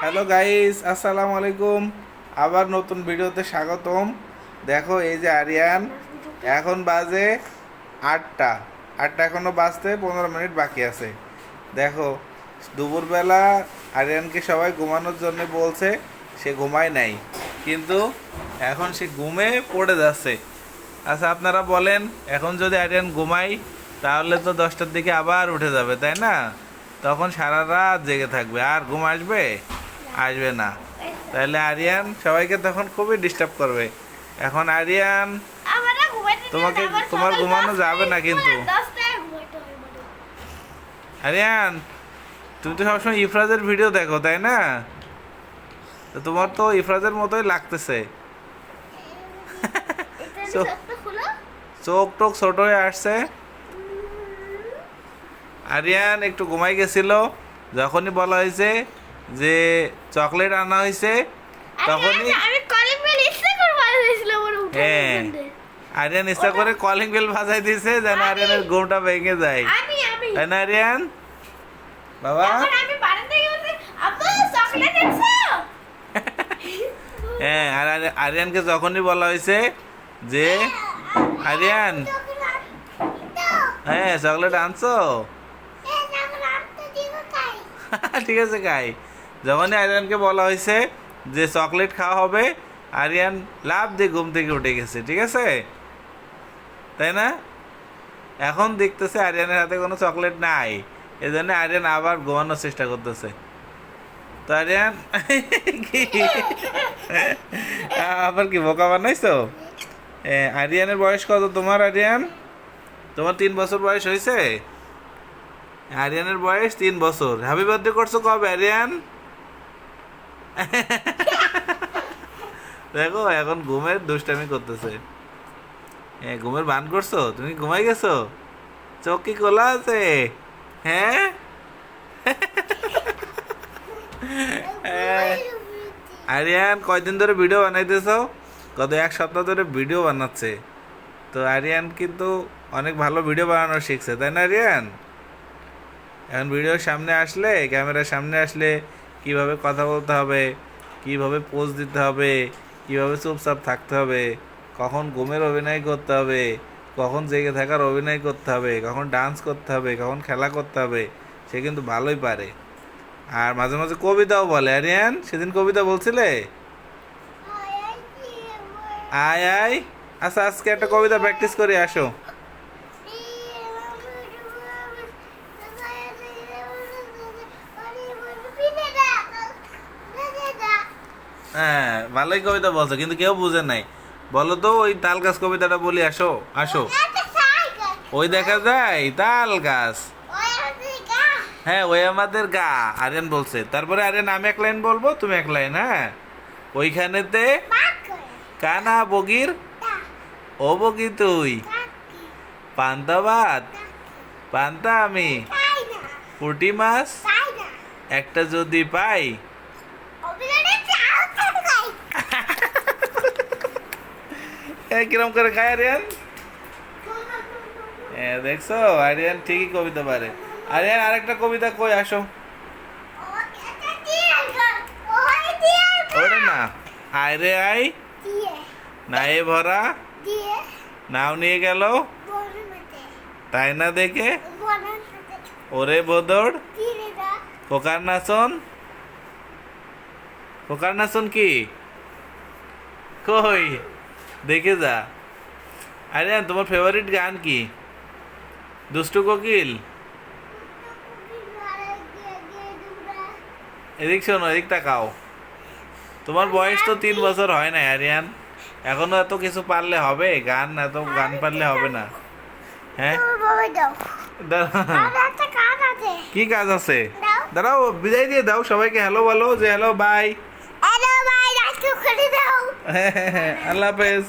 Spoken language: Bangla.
হ্যালো গাইস, আসসালামু আলাইকুম। আবার নতুন ভিডিওতে স্বাগতম। দেখো এই যে আরিয়ান, এখন বাজে 8টা। এখনো বাজতে 15 মিনিট বাকি আছে। দেখো দুপুরবেলা আরিয়ানকে সবাই ঘুমানোর জন্য বলছে, সে ঘুমায় নাই, কিন্তু এখন সে ঘুমে পড়ে যাচ্ছে। আচ্ছা আপনারা বলেন, এখন যদি আরিয়ান ঘুমাই তাহলে তো 10টার দিকে আবার উঠে যাবে, তাই না? তখন সারা রাত জেগে থাকবে, আর ঘুম আসবে? আসবে না। তাহলে আরিয়ান সবাইকে তখন খুবই ডিস্টার্ব করবে। এখন আরিয়ান, তোমার ঘুমানো যাবে না কিন্তু। আরিয়ান, তুমি তো সবসময় ইফরাজের ভিডিও দেখো, তাই না? তো তোমার তো ইফরাজের মতোই লাগতেছে। চোখ টোক ছোট হয়ে আসছে। আরিয়ান একটু ঘুমাই গেছিল, যখনই বলা হয়েছে যে চকলেট আনা হয়েছে তখনই হ্যাঁ, আরিয়ান ইচ্ছা করে কলিং বেল বাজাই দিয়েছে যেন আরিয়ানের ঘুমটা ভেঙে যায়, তাই না আরিয়ান? বাবা হ্যাঁ, আর আরিয়ানকে যখনই বলা হয়েছে যে আরিয়ান, হ্যাঁ চকলেট আনছো, ঠিক আছে খাই। যখনই আরিয়ানকে বলা হয়েছে যে চকলেট খাওয়া হবে, আরিয়ান লাফ দিয়ে ঘুম থেকে উঠে গেছে, ঠিক আছে, তাই না? এখন দেখতেছে আরিয়ানের হাতে কোনো চকলেট নাই, এই জন্য আরিয়ান আবার ঘুমানোর চেষ্টা করতেছে। তো আরিয়ান আবার কি বোকা বানাইছো? আরিয়ানের বয়স কত তোমার? আরিয়ান, তোমার 3 বছর বয়স হয়েছে? আরিয়ানের বয়স 3 বছর। হ্যাপি বার্থডে করছো কবে আরিয়ান? দেখো এখন ঘুমের দুষ্টামি করতেছে। ঘুমের বান করছো, তুমি ঘুমাই গেছো? চোখ কি খোলা আছে? হ্যাঁ, আরিয়ান কয়দিন ধরে ভিডিও বানাইতেছো? গত 1 সপ্তাহ ধরে ভিডিও বানাচ্ছে। তো আরিয়ান কিন্তু অনেক ভালো ভিডিও বানানো শিখছে, তাই না আরিয়ান? এখন ভিডিওর সামনে আসলে, ক্যামেরার সামনে আসলে কিভাবে কথা বলতে হবে, কিভাবে পোজ দিতে হবে, কিভাবে চুপচাপ থাকতে হবে, কখন ঘুমের অভিনয় করতে হবে, কখন জেগে থাকার অভিনয় করতে হবে, কখন ডান্স করতে হবে, কখন খেলা করতে হবে, সে কিন্তু ভালোই পারে। আর মাঝে মাঝে কবিতাও বলে। আরিয়ান, সেদিন কবিতা বলছিলে? আয় আয়। আচ্ছা আজকে একটা কবিতা প্র্যাকটিস করে আসো। হ্যাঁ ভালোই কবিতা বলছো, কিন্তু কেউ বুঝে নাই। বলো তো ওই তাল গাছ কবিতাটা বলি, আসো আসো। ওই দেখা যায় তাল গাছ, হ্যাঁ ওই আমাদের গা। আরিয়ান বলছে, তারপরে আরিয়ান আমি 1 লাইন বলবো, তুমি 1 লাইন। হ্যাঁ, ওইখানেতে কানা বগির, ও বগি তুই, পান্তা ভাত, পান্তা আমি, পুঁটি মাছ একটা যদি পাই। কিরম করে খায় আরিয়ান? হ্যাঁ দেখছো, আরিয়ান ঠিকই কবিতা পারে। আরিয়ান আরেকটা কবিতা কই আসো। ওটা না, আয় রে আয়, নায়ে ভরা, নাও নিয়ে গেল তাই না দেখে, ওরে বদড়, পোকার নাচন। পোকার নাচন কি কই দেখে যা। আরিয়ান তোমার ফেভারিট গান কি? দুষ্টু কোকিল। এদিক শোনো, এদিক তাকাও। তোমার বয়স তো 3 বছর হয় না আরিয়ান, এখনো এত কিছু পারলে হবে? এত গান পারলে হবে না। হ্যাঁ কি কাজ আছে? দাঁড়াও, বিদায় দিয়ে দাও সবাইকে। হ্যালো বলো, যে হ্যালো বাই। আল্লাহ হাফেজ।